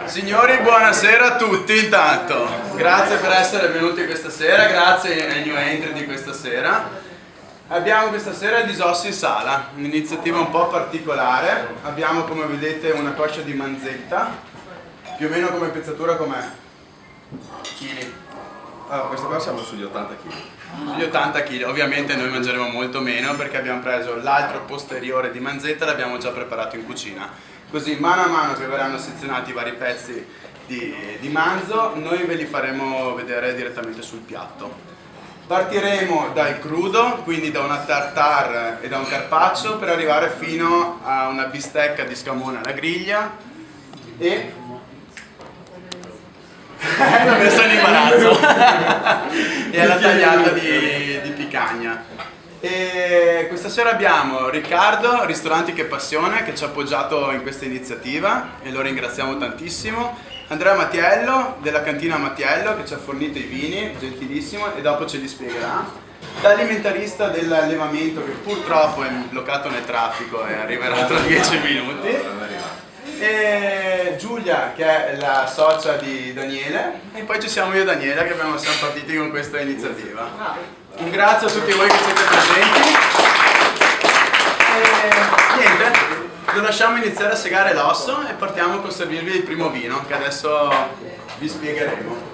Signori, buonasera a tutti intanto. Grazie per essere venuti questa sera, grazie ai new entry di questa sera. Abbiamo questa sera il Disossi in sala, un'iniziativa un po' particolare. Abbiamo, come vedete, una coscia di manzetta, più o meno come pezzatura com'è? Chili. Allora, questa qua siamo sugli 80 kg. Sugli 80 kg, ovviamente noi mangeremo molto meno perché abbiamo preso l'altro posteriore di manzetta e l'abbiamo già preparato in cucina. Così mano a mano che verranno sezionati i vari pezzi di manzo, noi ve li faremo vedere direttamente sul piatto. Partiremo dal crudo, quindi da una tartare e da un carpaccio, per arrivare fino a una bistecca di scamone alla griglia e... l'ho messo in imbarazzo e alla tagliata di picagna. E questa sera abbiamo Riccardo, Ristoranti Che Passione, che ci ha appoggiato in questa iniziativa e lo ringraziamo tantissimo. Andrea Mattiello della cantina Mattiello, che ci ha fornito i vini, gentilissimo, e dopo ce li spiegherà. L'alimentarista dell'allevamento, che purtroppo è bloccato nel traffico e arriverà tra 10 minuti. E Giulia, che è la socia di Daniele, e poi ci siamo io e Daniela che siamo partiti con questa iniziativa. Un grazie a tutti voi che siete presenti e niente, lo lasciamo iniziare a segare l'osso e partiamo con servirvi il primo vino che adesso vi spiegheremo.